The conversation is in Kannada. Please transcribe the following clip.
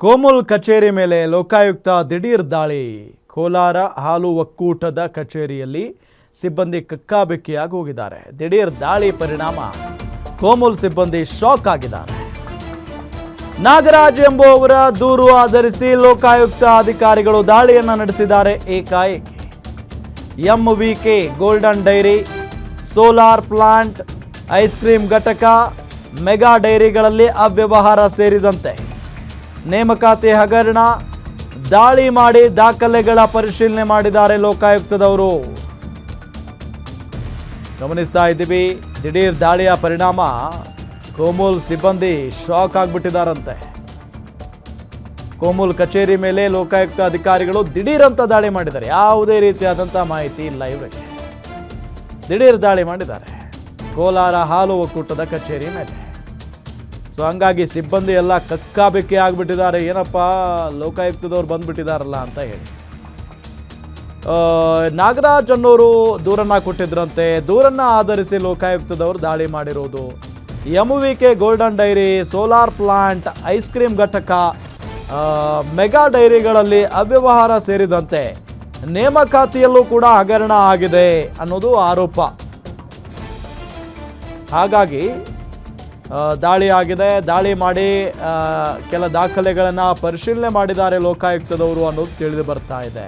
ಕೋಮುಲ್ ಕಚೇರಿ ಮೇಲೆ ಲೋಕಾಯುಕ್ತ ದಿಢೀರ್ ದಾಳಿ. ಕೋಲಾರ ಹಾಲು ಒಕ್ಕೂಟದ ಕಚೇರಿಯಲ್ಲಿ ಸಿಬ್ಬಂದಿ ಕಕ್ಕಾಬಿಕ್ಕಿಯಾಗಿ ಹೋಗಿದ್ದಾರೆ. ದಿಢೀರ್ ದಾಳಿ ಪರಿಣಾಮ ಕೋಮುಲ್ ಸಿಬ್ಬಂದಿ ಶಾಕ್ ಆಗಿದ್ದಾರೆ. ನಾಗರಾಜ್ ಎಂಬುವವರ ದೂರು ಆಧರಿಸಿ ಲೋಕಾಯುಕ್ತ ಅಧಿಕಾರಿಗಳು ದಾಳಿಯನ್ನು ನಡೆಸಿದ್ದಾರೆ. ಏಕಾಏಕಿ MVK golden dairy, solar plant, ice cream ಘಟಕ, ಮೆಗಾ ಡೈರಿಗಳಲ್ಲಿ ಅವ್ಯವಹಾರ ಸೇರಿದಂತೆ ನೇಮಕಾತಿ ಹಗರಣ ದಾಳಿ ಮಾಡಿ ದಾಖಲೆಗಳ ಪರಿಶೀಲನೆ ಮಾಡಿದ್ದಾರೆ ಲೋಕಾಯುಕ್ತದವರು. ಗಮನಿಸ್ತಾ ಇದ್ದೀವಿ, ದಿಢೀರ್ ದಾಳಿಯ ಪರಿಣಾಮ ಕೋಮುಲ್ ಸಿಬ್ಬಂದಿ ಶಾಕ್ ಆಗಿಬಿಟ್ಟಿದ್ದಾರಂತೆ. ಕೋಮುಲ್ ಕಚೇರಿ ಮೇಲೆ ಲೋಕಾಯುಕ್ತ ಅಧಿಕಾರಿಗಳು ದಿಢೀರ್ ಅಂತ ದಾಳಿ ಮಾಡಿದ್ದಾರೆ. ಯಾವುದೇ ರೀತಿಯಾದಂಥ ಮಾಹಿತಿ ಇಲ್ಲ ಇವರಿಗೆ. ದಿಢೀರ್ ದಾಳಿ ಮಾಡಿದ್ದಾರೆ ಕೋಲಾರ ಹಾಲು ಒಕ್ಕೂಟದ ಕಚೇರಿ ಮೇಲೆ. ಸೊ ಹಂಗಾಗಿ ಸಿಬ್ಬಂದಿ ಎಲ್ಲ ಕಕ್ಕಾಬಿಕ್ಕಿ ಆಗಿಬಿಟ್ಟಿದ್ದಾರೆ. ಏನಪ್ಪ ಲೋಕಾಯುಕ್ತದವ್ರು ಬಂದ್ಬಿಟ್ಟಿದಾರಲ್ಲ ಅಂತ ಹೇಳಿ. ನಾಗರಾಜ್ ಅನ್ನೋರು ದೂರನ್ನ ಕೊಟ್ಟಿದ್ರಂತೆ. ದೂರನ್ನ ಆಧರಿಸಿ ಲೋಕಾಯುಕ್ತದವರು ದಾಳಿ ಮಾಡಿರೋದು. MVK golden dairy, solar plant, ice cream ಘಟಕ, ಮೆಗಾ ಡೈರಿಗಳಲ್ಲಿ ಅವ್ಯವಹಾರ ಸೇರಿದಂತೆ ನೇಮಕಾತಿಯಲ್ಲೂ ಕೂಡ ಹಗರಣ ಆಗಿದೆ ಅನ್ನೋದು ಆರೋಪ. ಹಾಗಾಗಿ ದಾಳಿ ಆಗಿದೆ. ದಾಳಿ ಮಾಡಿ ಕೆಲ ದಾಖಲೆಗಳನ್ನು ಪರಿಶೀಲನೆ ಮಾಡಿದ್ದಾರೆ ಲೋಕಾಯುಕ್ತದವರು ಅನ್ನೋದು ತಿಳಿದು ಬರ್ತಾ ಇದೆ.